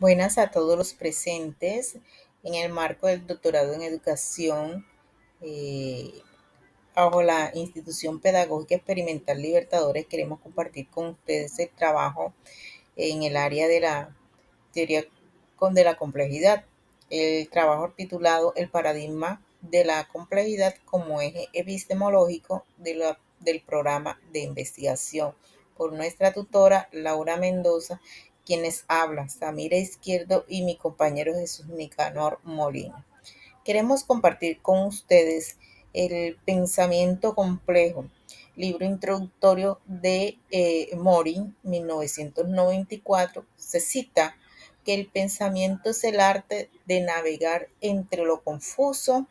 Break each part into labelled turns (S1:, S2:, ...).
S1: Buenas a todos los presentes en el marco del doctorado en educación eh, bajo la institución pedagógica experimental Libertadores. Queremos compartir con ustedes el trabajo en el área de la teoría de la complejidad. El trabajo titulado El paradigma de la complejidad como eje epistemológico del programa de investigación, por nuestra tutora Laura Mendoza, quienes habla Samira Izquierdo y mi compañero Jesús Nicanor Molina. Queremos compartir con ustedes el pensamiento complejo, libro introductorio de Morin, 1994. Se cita que el pensamiento es el arte de navegar entre lo confuso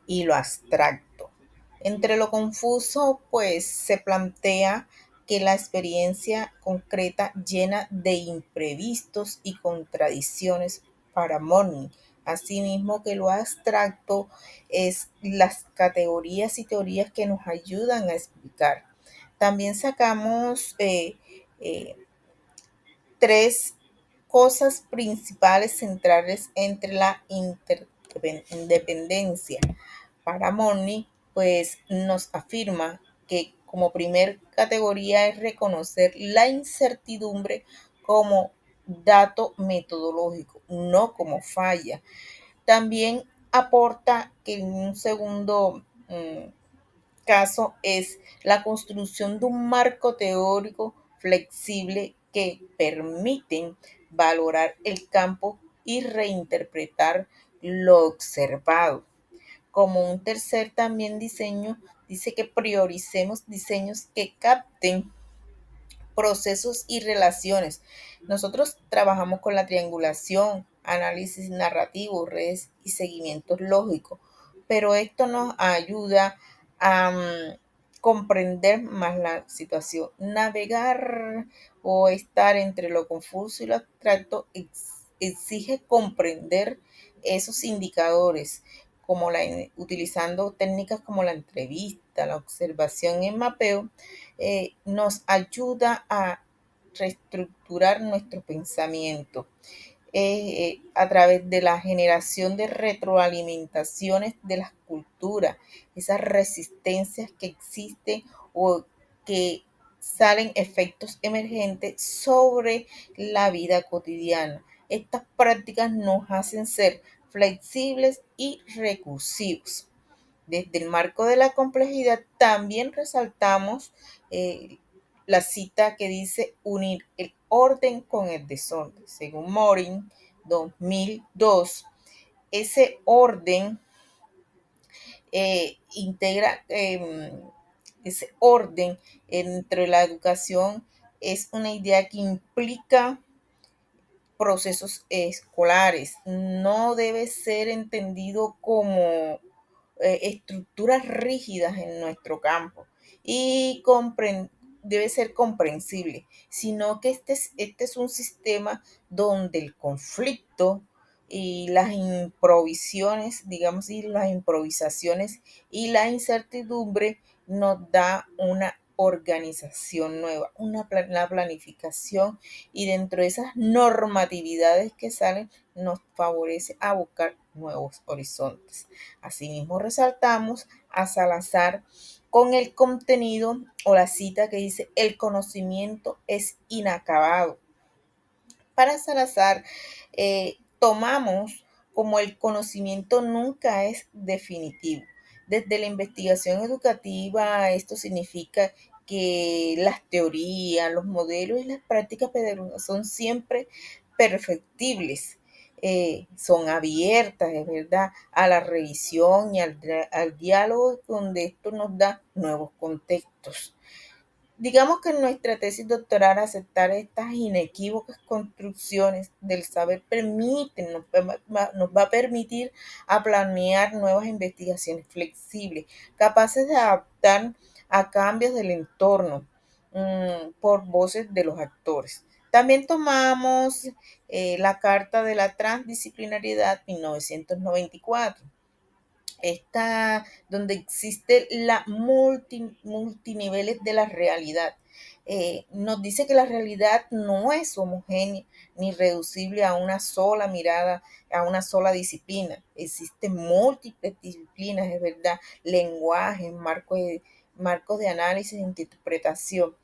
S1: y lo abstracto. Entre lo confuso, pues se plantea que la experiencia concreta llena de imprevistos y contradicciones para Morning. Asimismo que lo abstracto es las categorías y teorías que nos ayudan a explicar. También sacamos eh, tres cosas principales centrales entre la interdependencia. Para Morny, pues nos afirma que como primer categoría es reconocer la incertidumbre como dato metodológico, no como falla. También aporta que en un segundo caso es la construcción de un marco teórico flexible que permiten valorar el campo y reinterpretar lo observado. Como un tercer también diseño, dice que prioricemos diseños que capten procesos y relaciones. Nosotros trabajamos con la triangulación, análisis narrativo, redes y seguimientos lógicos, pero esto nos ayuda a comprender más la situación. Navegar o estar entre lo confuso y lo abstracto exige comprender esos indicadores, utilizando técnicas como la entrevista, la observación y el mapeo, nos ayuda a reestructurar nuestro pensamiento a través de la generación de retroalimentaciones de las culturas, esas resistencias que existen o que salen efectos emergentes sobre la vida cotidiana. Estas prácticas nos hacen ser flexibles y recursivos. Desde el marco de la complejidad también resaltamos eh, la cita que dice unir el orden con el desorden. Según Morin, 2002, ese orden integra ese orden entre la educación es una idea que implica procesos escolares. No debe ser entendido como estructuras rígidas en nuestro campo y debe ser comprensible, sino que este es un sistema donde el conflicto y las improvisiones, digamos, y las improvisaciones y la incertidumbre nos da una organización nueva, una planificación, y dentro de esas normatividades que salen nos favorece a buscar nuevos horizontes. Asimismo, resaltamos a Salazar con el contenido o la cita que dice: el conocimiento es inacabado. Para Salazar, tomamos como el conocimiento nunca es definitivo. Desde la investigación educativa, esto significa que las teorías, los modelos y las prácticas pedagógicas son siempre perfectibles, son abiertas, es verdad, a la revisión y al diálogo, donde esto nos da nuevos contextos. Digamos que en nuestra tesis doctoral aceptar estas inequívocas construcciones del saber nos va a permitir a planear nuevas investigaciones flexibles, capaces de adaptar a cambios del entorno por voces de los actores. También tomamos la Carta de la Transdisciplinariedad 1994. Esta donde existe la multiniveles de la realidad. nos dice que la realidad no es homogénea ni reducible a una sola mirada, a una sola disciplina. Existen múltiples disciplinas, es verdad, lenguajes, marcos de análisis e interpretación.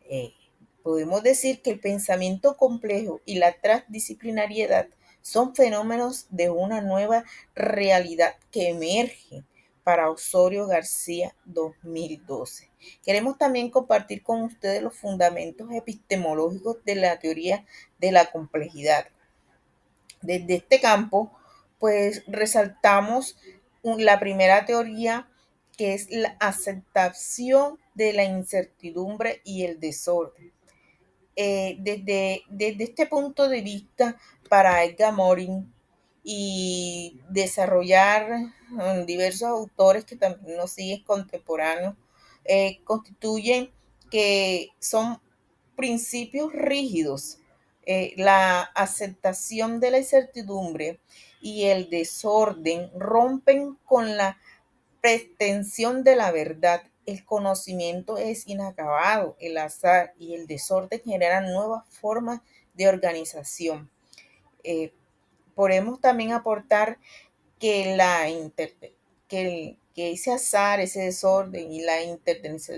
S1: Eh, Podemos decir que el pensamiento complejo y la transdisciplinariedad son fenómenos de una nueva realidad que emerge para Osorio García 2012. Queremos también compartir con ustedes los fundamentos epistemológicos de la teoría de la complejidad. Desde este campo, pues resaltamos la primera teoría, que es la aceptación de la incertidumbre y el desorden. Desde este punto de vista, para Edgar Morin y desarrollar diversos autores que también nos siguen contemporáneos, constituyen que son principios rígidos. La aceptación de la incertidumbre y el desorden rompen con la pretensión de la verdad. El conocimiento es inacabado, el azar y el desorden generan nuevas formas de organización. Eh, Podemos también aportar que, que ese azar, ese desorden y la interdependencia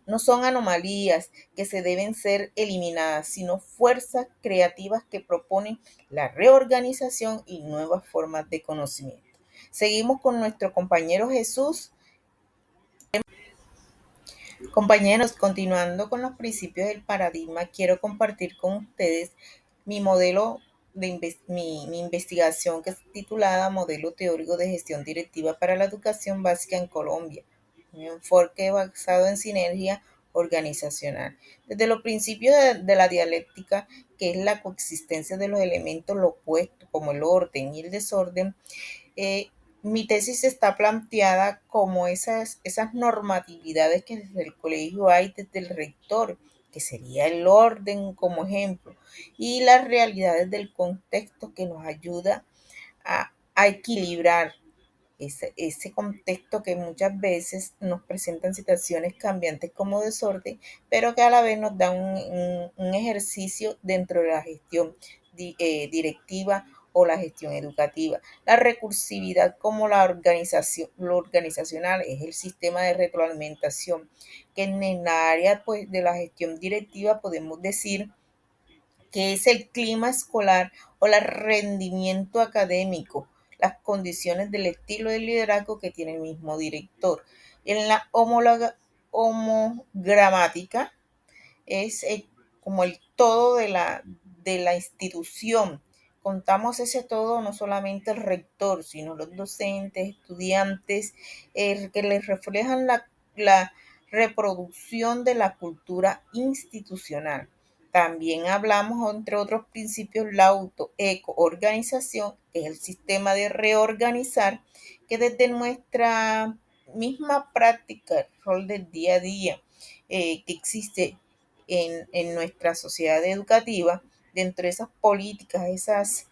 S1: no son anomalías que se deben ser eliminadas, sino fuerzas creativas que proponen la reorganización y nuevas formas de conocimiento. Seguimos con nuestro compañero Jesús. Compañeros, continuando con los principios del paradigma, quiero compartir con ustedes mi modelo mi investigación, que es titulada Modelo Teórico de Gestión Directiva para la Educación Básica en Colombia, un enfoque basado en sinergia organizacional. Desde los principios de la dialéctica, que es la coexistencia de los elementos lo opuestos, como el orden y el desorden, eh, mi tesis está planteada como esas normatividades que desde el colegio hay, desde el rector, que sería el orden como ejemplo, y las realidades del contexto, que nos ayuda a equilibrar ese contexto que muchas veces nos presentan situaciones cambiantes como desorden, pero que a la vez nos da un ejercicio dentro de la gestión directiva o la gestión educativa. La recursividad como la organización, lo organizacional es el sistema de retroalimentación, que en el área pues, de la gestión directiva podemos decir que es el clima escolar o el rendimiento académico, las condiciones del estilo de liderazgo que tiene el mismo director. En la homogramática es como el todo de la institución. Contamos ese todo, no solamente el rector, sino los docentes, estudiantes, que les reflejan la reproducción de la cultura institucional. También hablamos, entre otros principios, la autoeco-organización, que es el sistema de reorganizar, que desde nuestra misma práctica, el rol del día a día, que existe en nuestra sociedad educativa, dentro de esas políticas, esas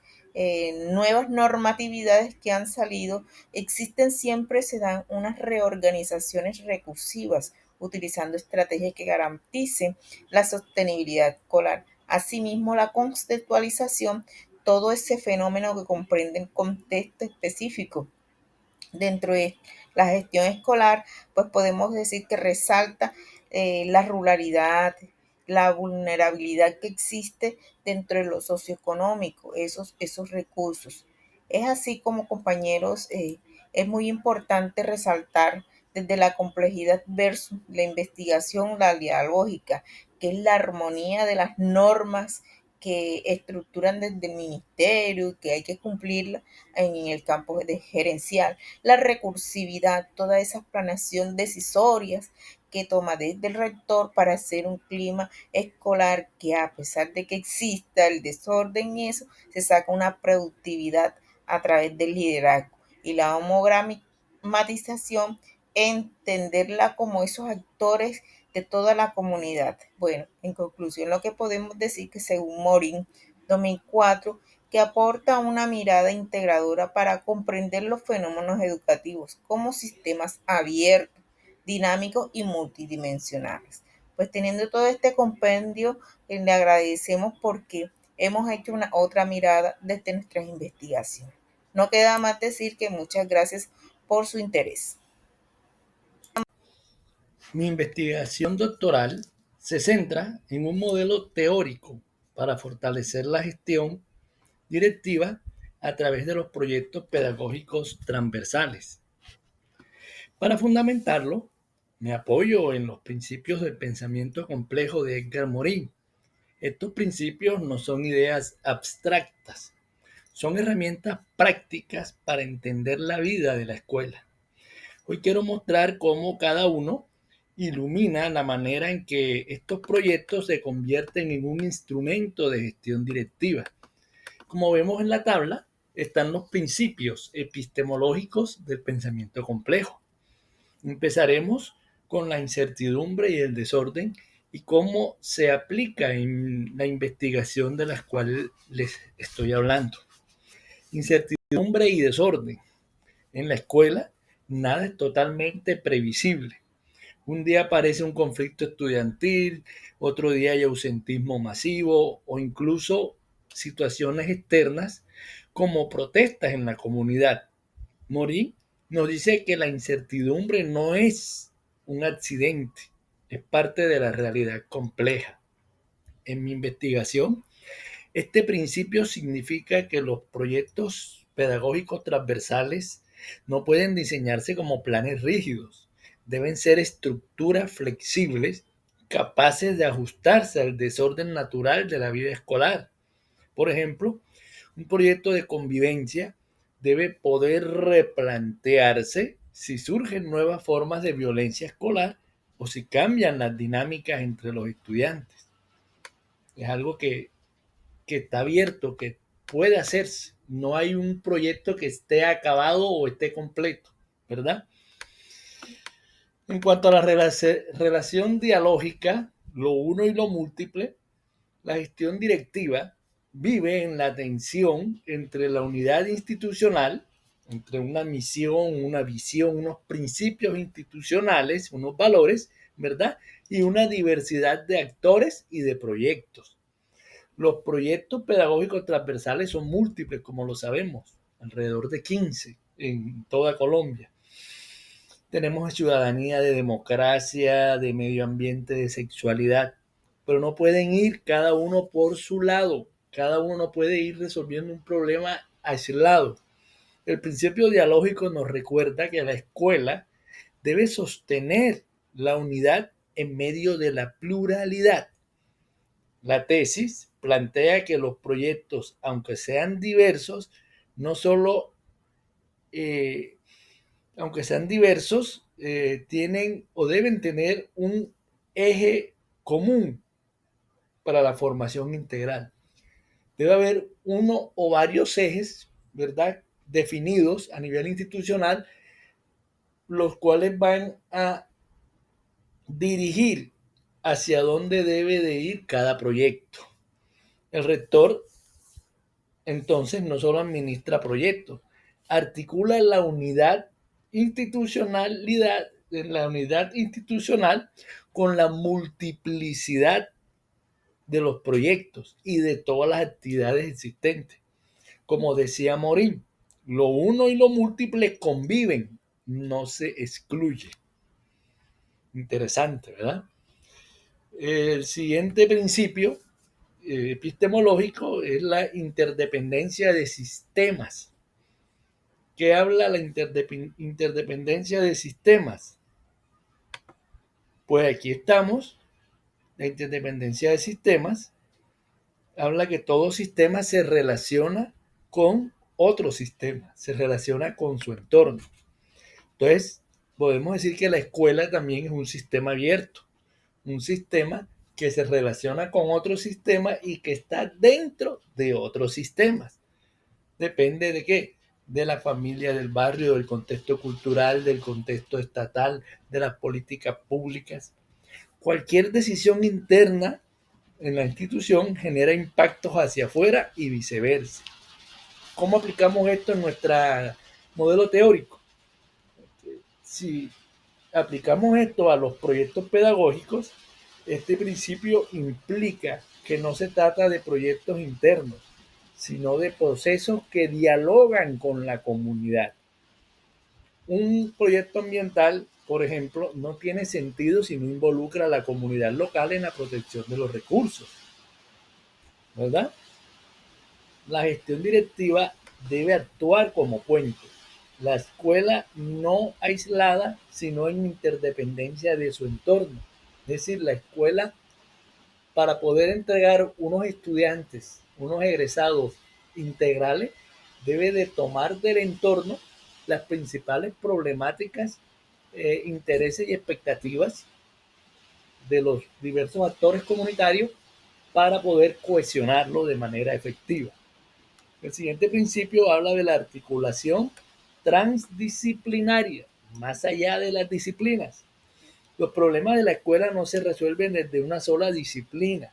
S1: nuevas normatividades que han salido, existen siempre, se dan unas reorganizaciones recursivas, utilizando estrategias que garanticen la sostenibilidad escolar. Asimismo, la conceptualización, todo ese fenómeno que comprende el contexto específico dentro de la gestión escolar, pues podemos decir que resalta la ruralidad, la vulnerabilidad que existe dentro de lo socioeconómico, esos recursos. Es así como, compañeros, es muy importante resaltar desde la complejidad versus la investigación, la dialógica, que es la armonía de las normas que estructuran desde el ministerio, que hay que cumplirla en el campo de gerencial, la recursividad, toda esa planeación decisorias que toma desde el rector para hacer un clima escolar que, a pesar de que exista el desorden y eso, se saca una productividad a través del liderazgo. Y la homogramatización, entenderla como esos actores de toda la comunidad. Bueno, en conclusión, lo que podemos decir que según Morin 2004, que aporta una mirada integradora para comprender los fenómenos educativos como sistemas abiertos, dinámicos y multidimensionales. Pues teniendo todo este compendio, le agradecemos porque hemos hecho una otra mirada desde nuestras investigaciones. No queda más decir que muchas gracias por su interés.
S2: Mi investigación doctoral se centra en un modelo teórico para fortalecer la gestión directiva a través de los proyectos pedagógicos transversales. Para fundamentarlo, me apoyo en los principios del pensamiento complejo de Edgar Morin. Estos principios no son ideas abstractas, son herramientas prácticas para entender la vida de la escuela. Hoy quiero mostrar cómo cada uno ilumina la manera en que estos proyectos se convierten en un instrumento de gestión directiva. Como vemos en la tabla, están los principios epistemológicos del pensamiento complejo. Empezaremos con la incertidumbre y el desorden y cómo se aplica en la investigación de las cuales les estoy hablando. Incertidumbre y desorden. En la escuela, nada es totalmente previsible. Un día aparece un conflicto estudiantil, otro día hay ausentismo masivo o incluso situaciones externas como protestas en la comunidad. Morin nos dice que la incertidumbre no es un accidente, es parte de la realidad compleja. En mi investigación, este principio significa que los proyectos pedagógicos transversales no pueden diseñarse como planes rígidos, deben ser estructuras flexibles capaces de ajustarse al desorden natural de la vida escolar. Por ejemplo, un proyecto de convivencia debe poder replantearse si surgen nuevas formas de violencia escolar o si cambian las dinámicas entre los estudiantes. Es algo que está abierto, que puede hacerse. No hay un proyecto que esté acabado o esté completo, ¿verdad? En cuanto a la relación dialógica, lo uno y lo múltiple, la gestión directiva vive en la tensión entre la unidad institucional, entre una misión, una visión, unos principios institucionales, unos valores, ¿verdad? Y una diversidad de actores y de proyectos. Los proyectos pedagógicos transversales son múltiples, como lo sabemos, alrededor de 15 en toda Colombia. Tenemos ciudadanía, de democracia, de medio ambiente, de sexualidad, pero no pueden ir cada uno por su lado. Cada uno puede ir resolviendo un problema aislado. El principio dialógico nos recuerda que la escuela debe sostener la unidad en medio de la pluralidad. La tesis plantea que los proyectos, aunque sean diversos, no solo aunque sean diversos, tienen o deben tener un eje común para la formación integral. Debe haber uno o varios ejes, ¿verdad?, definidos a nivel institucional, los cuales van a dirigir hacia dónde debe de ir cada proyecto. El rector, entonces, no solo administra proyectos, articula la unidad institucional con la multiplicidad de los proyectos y de todas las actividades existentes. Como decía Morin, lo uno y lo múltiple conviven, no se excluye. Interesante, ¿verdad? El siguiente principio epistemológico es la interdependencia de sistemas. ¿Qué habla la interdependencia de sistemas? Pues aquí estamos. La interdependencia de sistemas habla que todo sistema se relaciona con otro sistema, se relaciona con su entorno. Entonces, podemos decir que la escuela también es un sistema abierto, un sistema que se relaciona con otro sistema y que está dentro de otros sistemas. Depende de qué, de la familia, del barrio, del contexto cultural, del contexto estatal, de las políticas públicas. Cualquier decisión interna en la institución genera impactos hacia afuera y viceversa. ¿Cómo aplicamos esto en nuestro modelo teórico? Si aplicamos esto a los proyectos pedagógicos, Este principio implica que no se trata de proyectos internos, sino de procesos que dialogan con la comunidad. Un proyecto ambiental, por ejemplo, no tiene sentido si no involucra a la comunidad local en la protección de los recursos, ¿verdad? La gestión directiva debe actuar como puente. La escuela no aislada, sino en interdependencia de su entorno. Es decir, la escuela, para poder entregar unos estudiantes, unos egresados integrales, debe de tomar del entorno las principales problemáticas, intereses y expectativas de los diversos actores comunitarios para poder cohesionarlo de manera efectiva. El siguiente principio habla de la articulación transdisciplinaria, más allá de las disciplinas. Los problemas de la escuela no se resuelven desde una sola disciplina.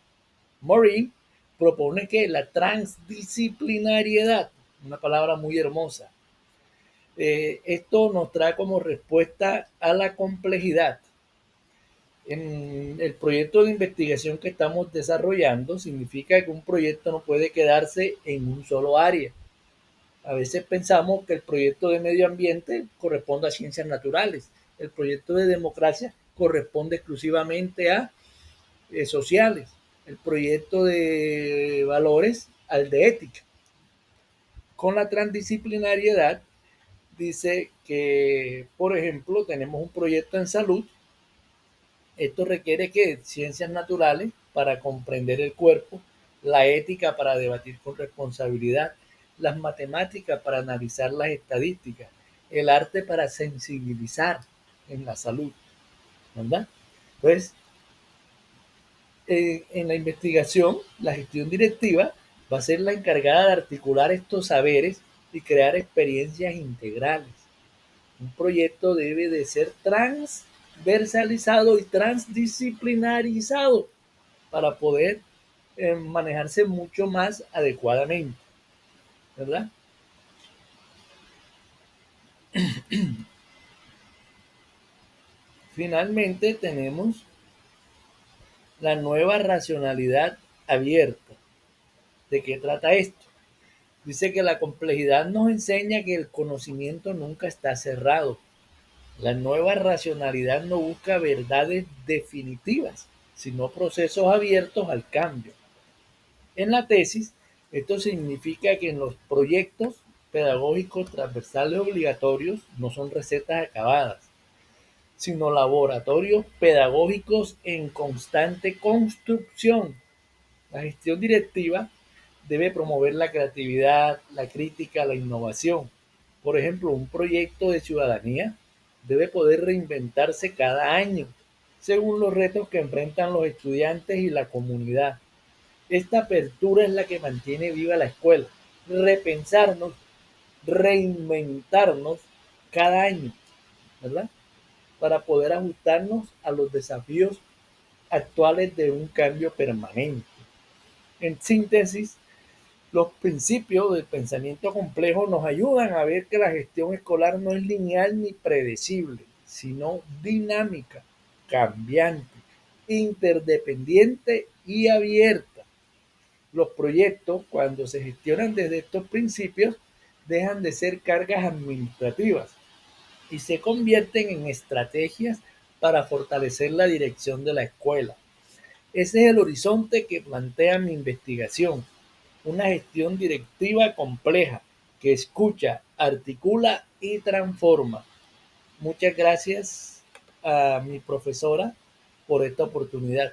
S2: Morin propone que la transdisciplinariedad, una palabra muy hermosa, esto nos trae como respuesta a la complejidad. En el proyecto de investigación que estamos desarrollando significa que un proyecto no puede quedarse en un solo área. A veces pensamos que el proyecto de medio ambiente corresponde a ciencias naturales, el proyecto de democracia corresponde exclusivamente a sociales, el proyecto de valores al de ética. Con la transdisciplinariedad dice que, por ejemplo, tenemos un proyecto en salud. Esto requiere que ciencias naturales para comprender el cuerpo, la ética para debatir con responsabilidad, las matemáticas para analizar las estadísticas, el arte para sensibilizar en la salud, ¿verdad? Pues en la investigación, la gestión directiva va a ser la encargada de articular estos saberes y crear experiencias integrales. Un proyecto debe de ser transversalizado y transdisciplinarizado para poder manejarse mucho más adecuadamente, ¿verdad? Finalmente tenemos la nueva racionalidad abierta. ¿De qué trata esto? Dice que la complejidad nos enseña que el conocimiento nunca está cerrado. La nueva racionalidad no busca verdades definitivas, sino procesos abiertos al cambio. En la tesis, esto significa que en los proyectos pedagógicos transversales obligatorios no son recetas acabadas, sino laboratorios pedagógicos en constante construcción. La gestión directiva debe promover la creatividad, la crítica, la innovación. Por ejemplo, un proyecto de ciudadanía debe poder reinventarse cada año según los retos que enfrentan los estudiantes y la comunidad. Esta apertura es la que mantiene viva la escuela. Repensarnos, reinventarnos cada año, ¿verdad? Para poder ajustarnos a los desafíos actuales de un cambio permanente. En síntesis, los principios del pensamiento complejo nos ayudan a ver que la gestión escolar no es lineal ni predecible, sino dinámica, cambiante, interdependiente y abierta. Los proyectos, cuando se gestionan desde estos principios, dejan de ser cargas administrativas y se convierten en estrategias para fortalecer la dirección de la escuela. Ese es el horizonte que plantea mi investigación, una gestión directiva compleja que escucha, articula y transforma. Muchas gracias a mi profesora por esta oportunidad.